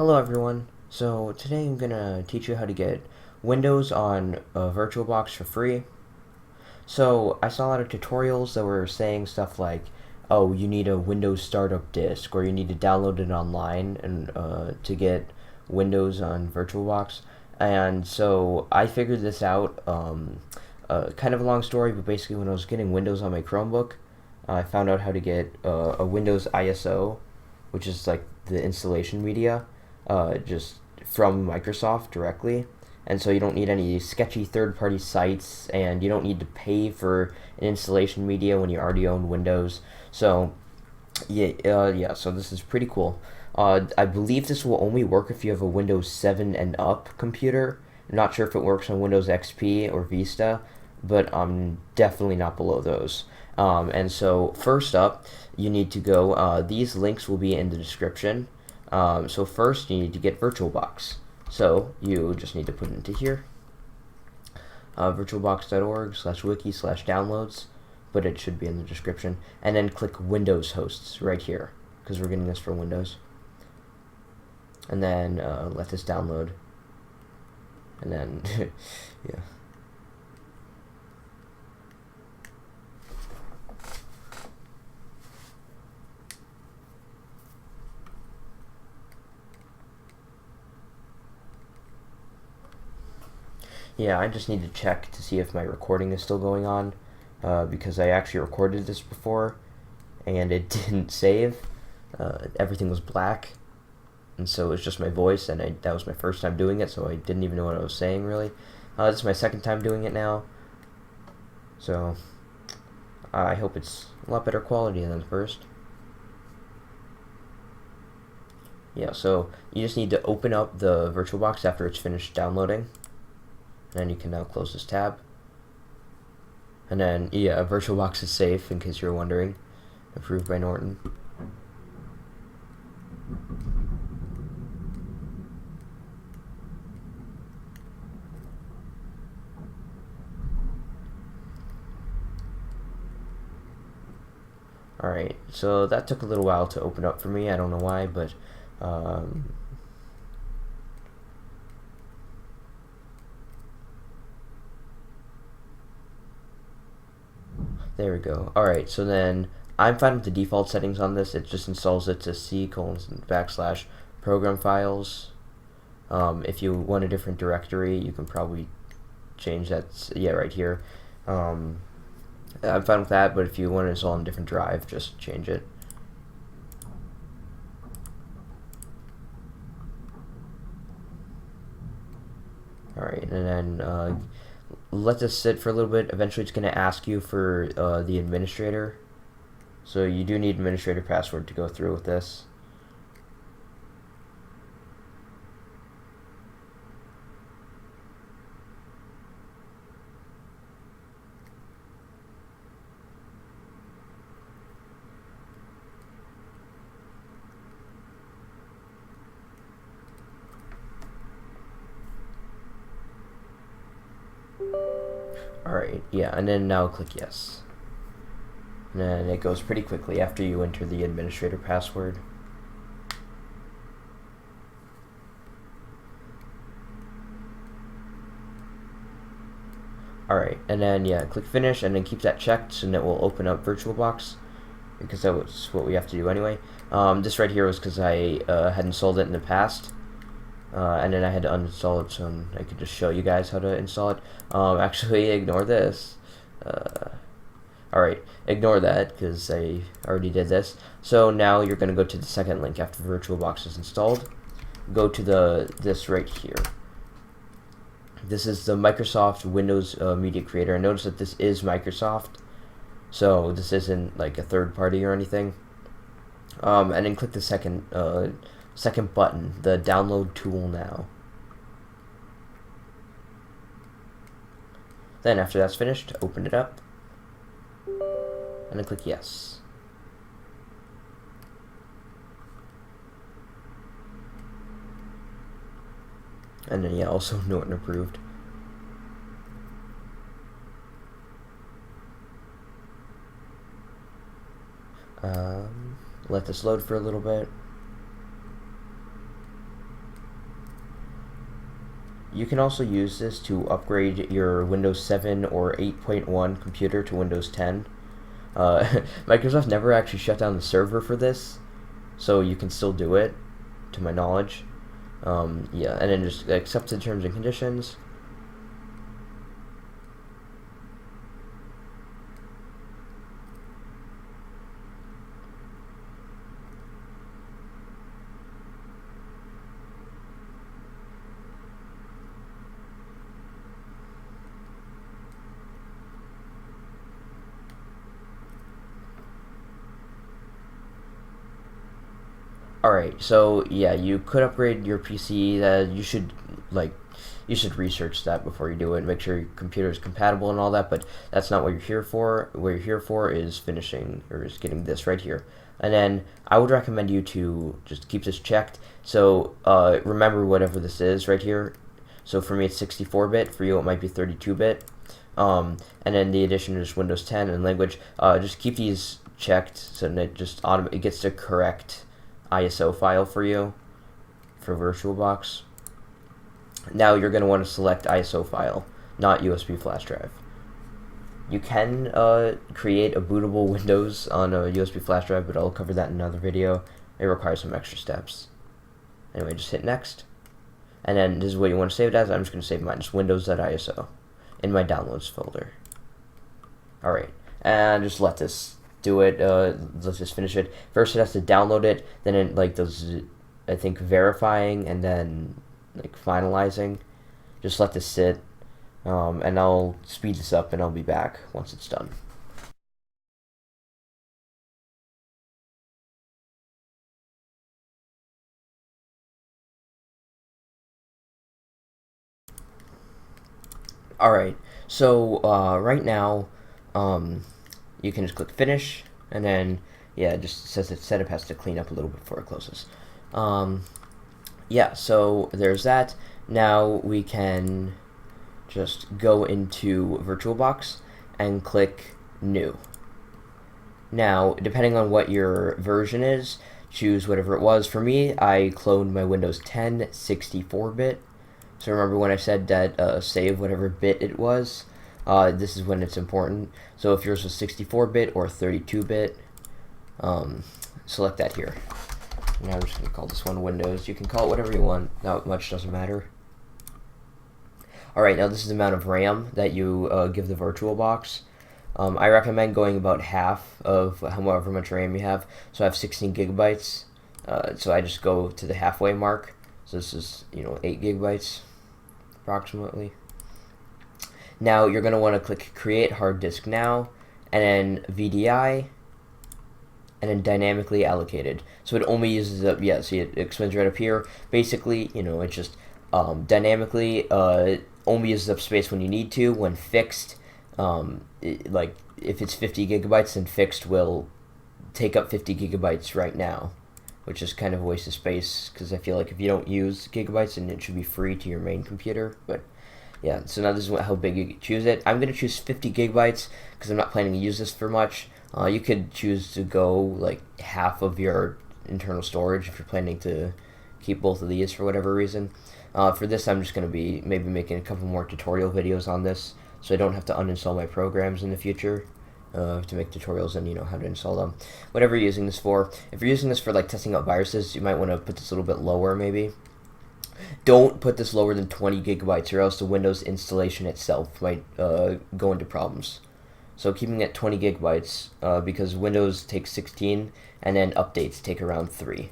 Hello everyone. So today I'm gonna teach you how to get Windows on VirtualBox for free. So I saw a lot of tutorials that were saying stuff like, "Oh, you need a Windows startup disk, or you need to download it online and to get Windows on VirtualBox." And so I figured this out. Kind of a long story, but basically when I was getting Windows on my Chromebook, I found out how to get a Windows ISO, which is like the installation media, just from Microsoft directly. And so you don't need any sketchy third-party sites, and you don't need to pay for an installation media when you already own Windows. So yeah. So this is pretty cool. I believe this will only work if you have a Windows 7 and up computer. I'm not sure if it works on Windows XP or Vista, but I'm definitely not below those. And so first up, you need to go. These links will be in the description. So first, you need to get VirtualBox. So you just need to put it into here, virtualbox.org/wiki/downloads, but it should be in the description. And then click Windows Hosts right here, because we're getting this for Windows. And then let this download. And then, yeah. Yeah, I just need to check to see if my recording is still going on, because I actually recorded this before, and it didn't save. Everything was black, and so it was just my voice, and that was my first time doing it, so I didn't even know what I was saying, really. This is my second time doing it now, so I hope it's a lot better quality than the first. Yeah, so you just need to open up the VirtualBox after it's finished downloading. And you can now close this tab. And then, yeah, VirtualBox is safe, in case you're wondering. Approved by Norton. Alright, so that took a little while to open up for me. I don't know why, but there we go. Alright, so then I'm fine with the default settings on this. It just installs it to C:\program files. If you want a different directory, you can probably change that. Yeah, right here. I'm fine with that, but if you want to install on a different drive, just change it. Alright, and then let this sit for a little bit. Eventually it's going to ask you for the administrator. So you do need administrator password to go through with this. Alright, yeah, and then now click yes. And then it goes pretty quickly after you enter the administrator password. Alright, and then yeah, click finish and then keep that checked and it will open up VirtualBox, because that was what we have to do anyway. This right here was because I had installed it in the past. And then I had to uninstall it so I could just show you guys how to install it. Actually, ignore this. Alright, ignore that because I already did this. So now you're going to go to the second link after VirtualBox is installed. Go to this right here. This is the Microsoft Windows Media Creator. And notice that this is Microsoft, so this isn't like a third party or anything. And then click the second button, the download tool now. Then after that's finished, open it up and then click yes. And then yeah, also Norton approved. Let this load for a little bit. you can also use this to upgrade your Windows 7 or 8.1 computer to Windows 10. Microsoft never actually shut down the server for this, so you can still do it, to my knowledge. Yeah, and then just accept the terms and conditions. Alright, so yeah, you could upgrade your PC. You should research that before you do it. Make sure your computer is compatible and all that. But that's not what you're here for. What you're here for is finishing or is getting this right here. And then I would recommend you to just keep this checked. So remember whatever this is right here. So for me it's 64-bit. For you it might be 32-bit. And then the addition is Windows 10 and language. Just keep these checked so that it gets the correct ISO file for you for VirtualBox. Now you're going to want to select ISO file, not USB flash drive. You can create a bootable Windows on a USB flash drive, but I'll cover that in another video. It requires some extra steps. Anyway, just hit next. And then this is what you want to save it as. I'm just going to save mine, just windows.iso in my downloads folder. Alright, and just let this do it. Let's just finish it. First it has to download it, then it does, I think, verifying, and then finalizing. Just let this sit, and I'll speed this up and I'll be back once it's done. Alright, so right now you can just click finish, and then yeah, it just says that setup has to clean up a little bit before it closes. Yeah, so there's that. Now we can just go into VirtualBox and click new. Now, depending on what your version is, choose whatever it was. For me, I cloned my Windows 10 64-bit. So remember when I said that save whatever bit it was? This is when it's important. So if yours was 64-bit or 32-bit, select that here. Now I'm just going to call this one Windows. You can call it whatever you want. Not much doesn't matter. Alright, now this is the amount of RAM that you give the VirtualBox. I recommend going about half of however much RAM you have. So I have 16 gigabytes. So I just go to the halfway mark. So this is, 8 gigabytes approximately. Now you're going to want to click Create Hard Disk Now, and then VDI, and then Dynamically Allocated. So it only uses up, yeah, see it explains right up here. Basically, it just dynamically only uses up space when you need to. When fixed, like if it's 50 gigabytes, then fixed will take up 50 gigabytes right now, which is kind of a waste of space, because I feel like if you don't use gigabytes, then it should be free to your main computer. But yeah, so now this is how big you choose it. I'm going to choose 50 gigabytes because I'm not planning to use this for much. You could choose to go like half of your internal storage if you're planning to keep both of these for whatever reason. For this, I'm just going to be maybe making a couple more tutorial videos on this, so I don't have to uninstall my programs in the future to make tutorials and how to install them. Whatever you're using this for. If you're using this for like testing out viruses, you might want to put this a little bit lower maybe. Don't put this lower than 20 gigabytes, or else the Windows installation itself might go into problems. So keeping it 20 gigabytes, because Windows takes 16, and then updates take around 3.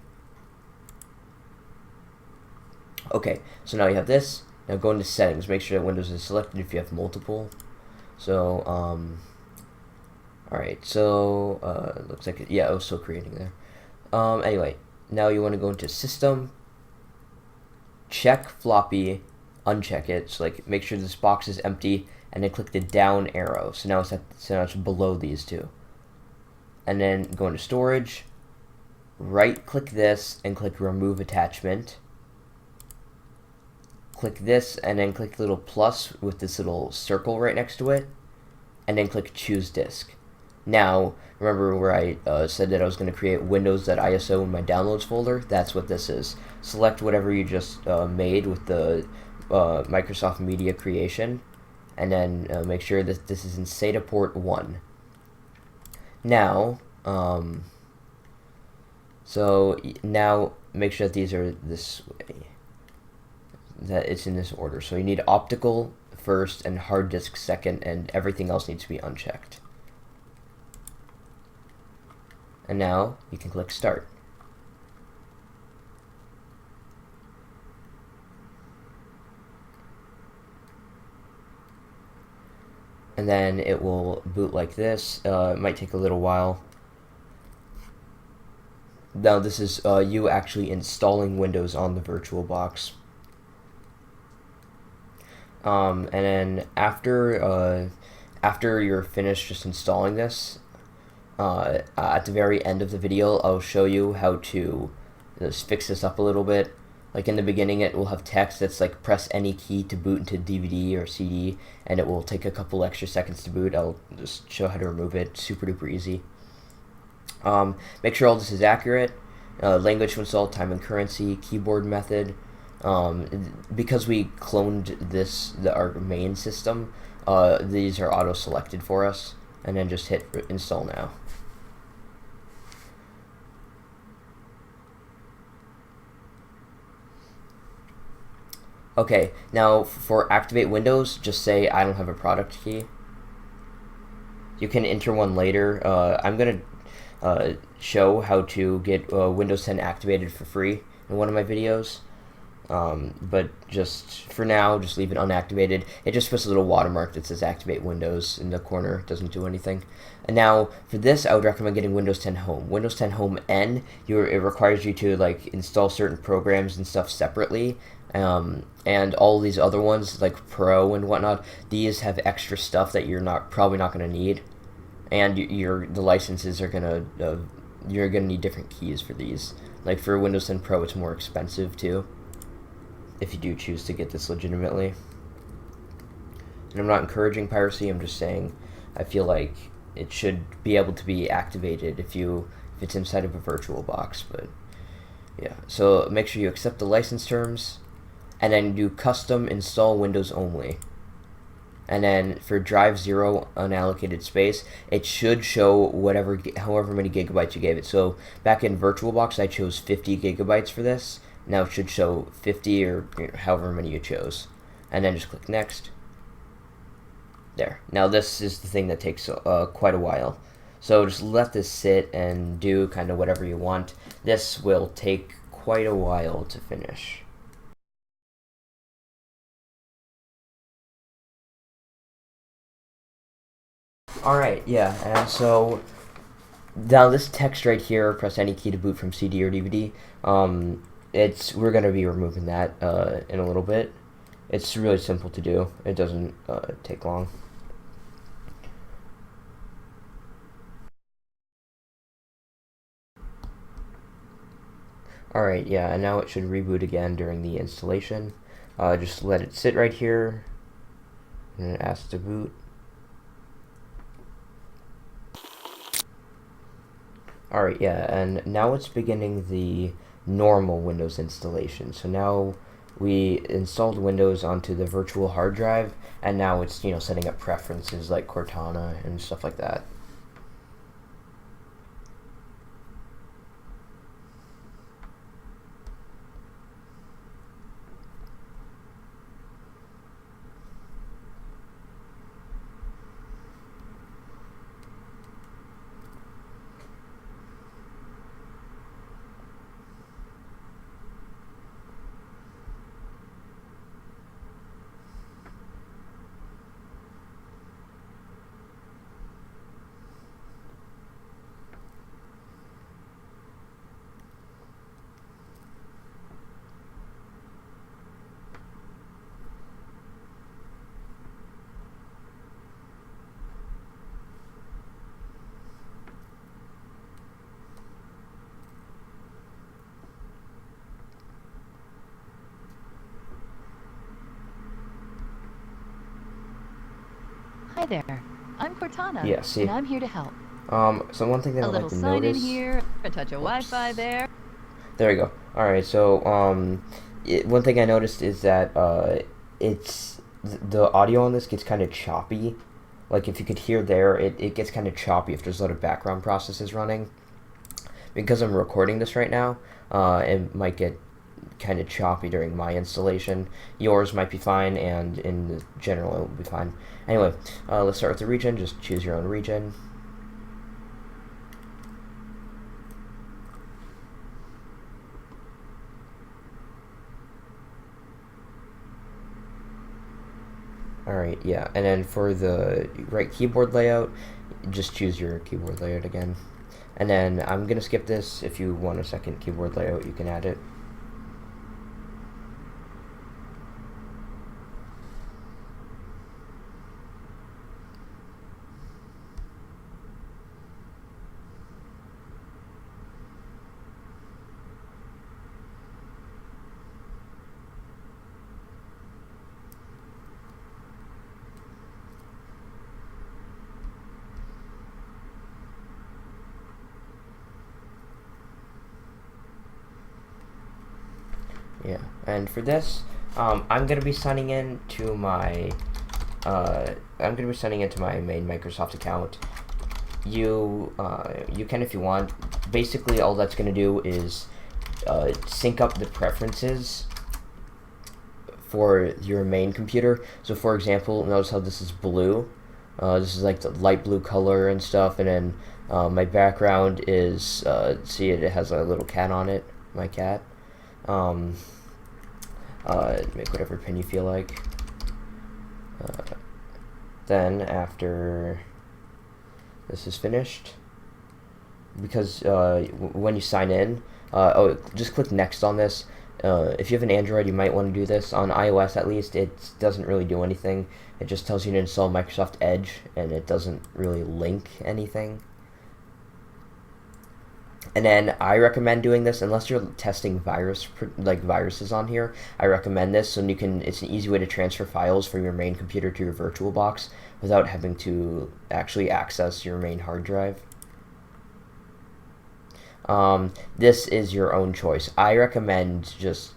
Okay, so now you have this. Now go into settings. Make sure that Windows is selected if you have multiple. So, alright, so, looks like, yeah, I was still creating there. Anyway, now you want to go into System, check floppy, uncheck it, so like make sure this box is empty, and then click the down arrow. So now it's below these two. And then go into storage, right click this and click remove attachment. Click this and then click the little plus with this little circle right next to it, and then click choose disk. Now, remember where I said that I was going to create windows.iso in my downloads folder? That's what this is. Select whatever you just made with the Microsoft Media Creation, and then make sure that this is in SATA port 1. Now, now make sure that these are this way, that it's in this order. So you need optical first and hard disk second, and everything else needs to be unchecked. And now you can click Start. And then it will boot like this. It might take a little while. Now this is you actually installing Windows on the VirtualBox. And then after you're finished just installing this, at the very end of the video, I'll show you how to just fix this up a little bit. Like in the beginning, it will have text that's like press any key to boot into DVD or CD, and it will take a couple extra seconds to boot. I'll just show how to remove it. Super duper easy. Make sure all this is accurate. Language to install, time and currency, keyboard method. Because we cloned our main system, these are auto selected for us, and then just hit install now. Okay, now for activate Windows, just say I don't have a product key. You can enter one later. I'm going to show how to get Windows 10 activated for free in one of my videos. But just for now, just leave it unactivated. It just puts a little watermark that says activate Windows in the corner. It doesn't do anything. And now for this, I would recommend getting Windows 10 Home. Windows 10 Home N, it requires you to like install certain programs and stuff separately. And all these other ones like Pro and whatnot, these have extra stuff that you're probably not going to need, and the licenses are you're gonna need different keys for these. Like for Windows 10 Pro, it's more expensive too, if you do choose to get this legitimately. And I'm not encouraging piracy. I'm just saying I feel like it should be able to be activated if it's inside of a VirtualBox. But yeah, so make sure you accept the license terms. And then do custom install Windows only. And then for drive 0 unallocated space, it should show however many gigabytes you gave it. So back in VirtualBox, I chose 50 gigabytes for this. Now it should show 50 or however many you chose. And then just click next. There. Now this is the thing that takes quite a while. So just let this sit and do kind of whatever you want. This will take quite a while to finish. Alright, yeah, and so now this text right here, press any key to boot from CD or DVD, we're going to be removing that in a little bit. It's really simple to do. It doesn't take long. Alright, yeah, and now it should reboot again during the installation. Just let it sit right here, and it asks to boot. Alright, yeah, and now it's beginning the normal Windows installation. So now we installed Windows onto the virtual hard drive, and now it's, setting up preferences like Cortana and stuff like that. Hi there, I'm Cortana, Yeah, see. and I'm here to help. So one thing that I'd like to sign notice... in here, a touch of Wi-Fi there. There we go. Alright, so, one thing I noticed is that, it's the audio on this gets kind of choppy. Like if you could hear there, it gets kind of choppy if there's a lot of background processes running. Because I'm recording this right now, it might get kind of choppy during my installation. Yours might be fine, and in general it will be fine. Anyway, let's start with the region. Just choose your own region. Alright, yeah, and then for the right keyboard layout, just choose your keyboard layout again. And then I'm going to skip this. If you want a second keyboard layout, you can add it. Yeah, and for this, I'm gonna be signing in to my main Microsoft account. You can if you want. Basically, all that's gonna do is sync up the preferences for your main computer. So, for example, notice how this is blue. This is like the light blue color and stuff, and then my background is see it has a little cat on it. My cat. Make whatever pin you feel like. Then after this is finished, because when you sign in, just click next on this. If you have an Android, you might want to do this. On iOS, at least, it doesn't really do anything. It just tells you to install Microsoft Edge, and it doesn't really link anything. And then I recommend doing this unless you're testing viruses on here. I recommend this, so it's an easy way to transfer files from your main computer to your VirtualBox without having to actually access your main hard drive. This is your own choice. I recommend just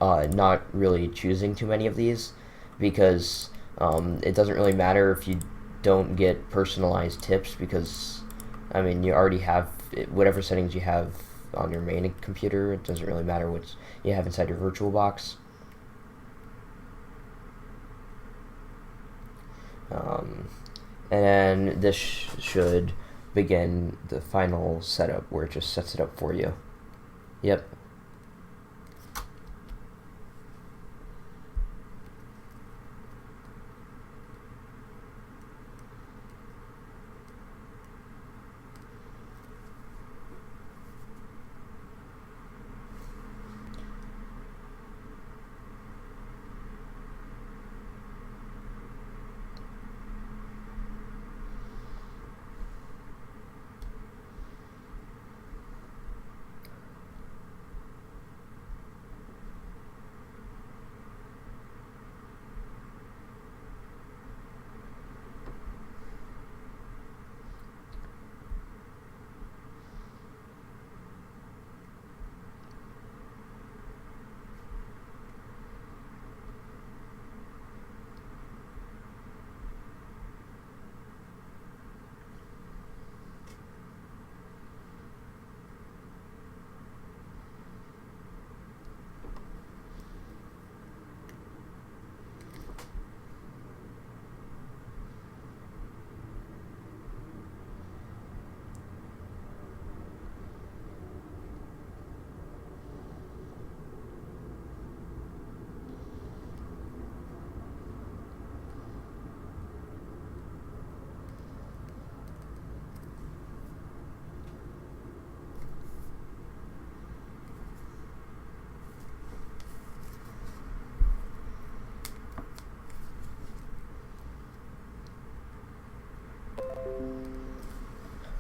not really choosing too many of these, because it doesn't really matter if you don't get personalized tips, because I mean, you already have whatever settings you have on your main computer. It doesn't really matter what you have inside your VirtualBox. And then this should begin the final setup, where it just sets it up for you. Yep.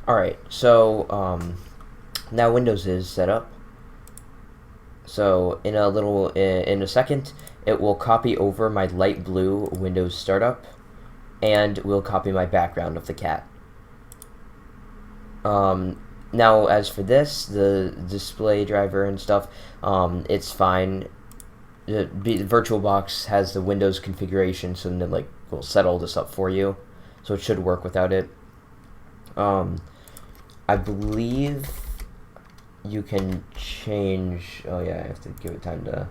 Alright, so now Windows is set up. So in a second, it will copy over my light blue Windows startup, and will copy my background of the cat. Now, as for this, the display driver and stuff, it's fine. VirtualBox has the Windows configuration, so then like will set all this up for you, so it should work without it. I believe you can change. Oh yeah, I have to give it time to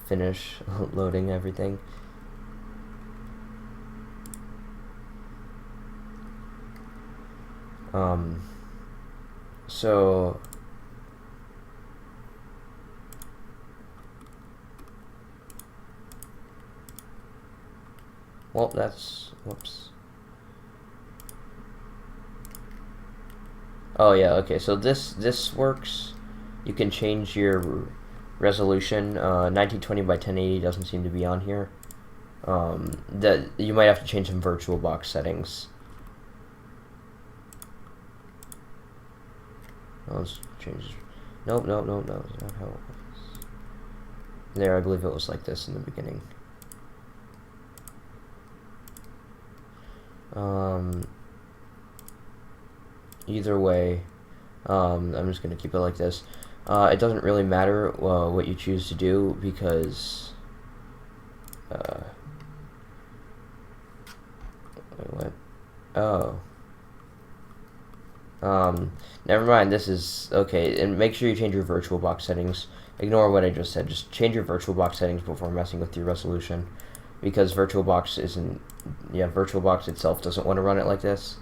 finish loading everything. So well, that's whoops. Oh yeah, okay. So this works. You can change your resolution. 1920 by 1080 doesn't seem to be on here. That you might have to change some VirtualBox settings. Let's change. Nope, nope, nope, no. That's not how it was. There, I believe it was like this in the beginning. Either way, I'm just gonna keep it like this. It doesn't really matter what you choose to do because wait, what? Oh. Never mind, this is okay, and make sure you change your VirtualBox settings. Ignore what I just said, just change your VirtualBox settings before messing with your resolution. Because VirtualBox isn't, yeah, VirtualBox itself doesn't want to run it like this.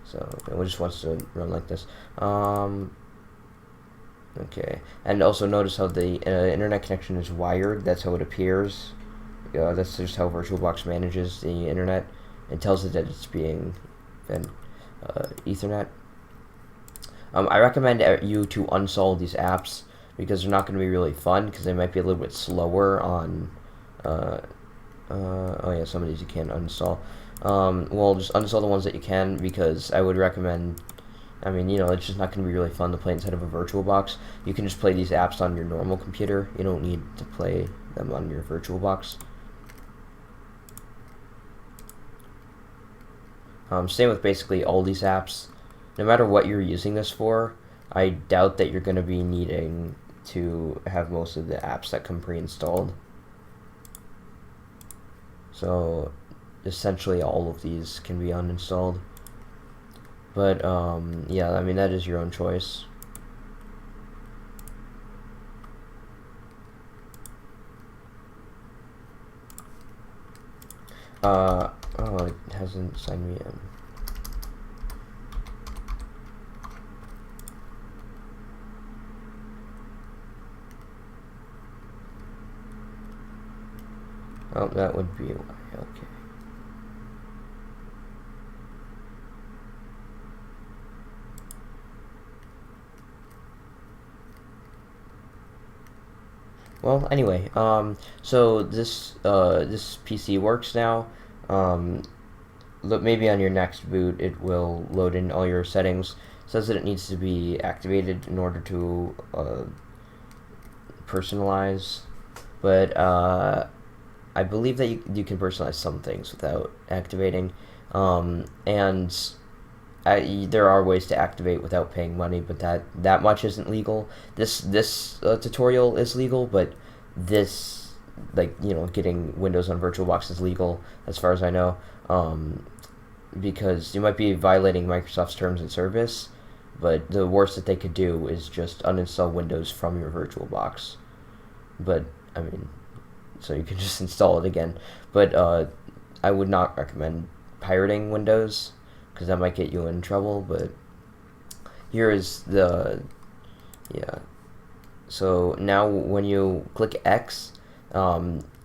So, it just wants to run like this. Okay, and also notice how the internet connection is wired, that's how it appears. That's just how VirtualBox manages the internet. It tells it that it's being Ethernet. I recommend you to uninstall these apps because they're not going to be really fun because they might be a little bit slower on. Oh yeah, some of these you can't uninstall. Well, just uninstall the ones that you can because I would recommend. I mean, you know, it's just not going to be really fun to play inside of a VirtualBox. You can just play these apps on your normal computer. You don't need to play them on your VirtualBox. Same with basically all these apps. No matter what you're using this for, I doubt that you're going to be needing to have most of the apps that come pre-installed. So, essentially all of these can be uninstalled. But, yeah, I mean, that is your own choice. Oh, it hasn't signed me in. Oh, that would be why, okay. Well, anyway, so this PC works now. Maybe on your next boot it will load in all your settings. It says that it needs to be activated in order to personalize, but I believe that you can personalize some things without activating, and there are ways to activate without paying money, but that much isn't legal. This tutorial is legal, but this, like, you know, getting Windows on VirtualBox is legal as far as I know, because you might be violating Microsoft's terms and service, but the worst that they could do is just uninstall Windows from your VirtualBox. But I mean, so you can just install it again. But I would not recommend pirating Windows because that might get you in trouble. But here is the, yeah. So now when you click X,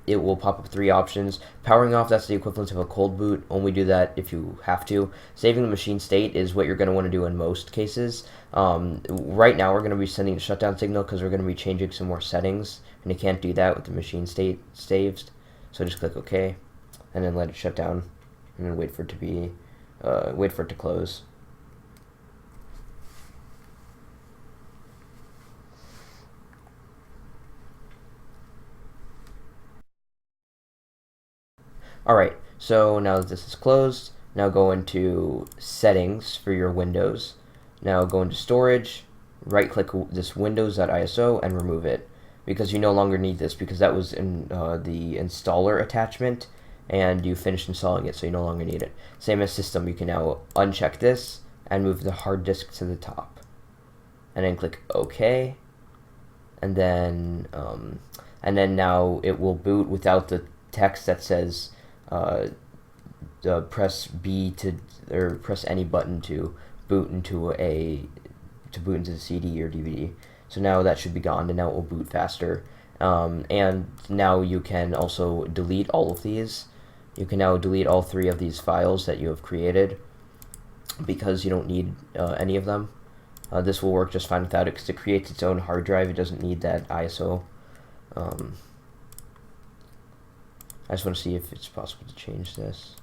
it will pop up three options. Powering off, that's the equivalent of a cold boot. Only do that if you have to. Saving the machine state is what you're going to want to do in most cases. Right now we're going to be sending a shutdown signal because we're going to be changing some more settings, and you can't do that with the machine state saved. So just click OK, and then let it shut down, and then wait for it to be, wait for it to close. Alright, so now that this is closed, now go into Settings for your Windows. Now go into Storage, right-click this Windows.iso and remove it. because you no longer need this, because that was in the installer attachment, and you finished installing it, so you no longer need it. Same as system, you can now uncheck this and move the hard disk to the top, and then click OK, and then now it will boot without the text that says press B to, or press any button to boot into the CD or DVD. So now that should be gone, and now it will boot faster. And now you can also delete all of these. You can now delete all 3 of these files that you have created, because you don't need any of them. This will work just fine without it, because it creates its own hard drive. It doesn't need that ISO. I just want to see if it's possible to change this.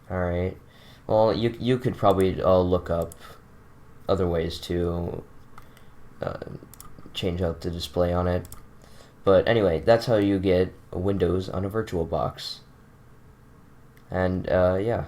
Alright. Well, you could probably look up other ways to change out the display on it. But anyway, that's how you get Windows on a VirtualBox. And yeah.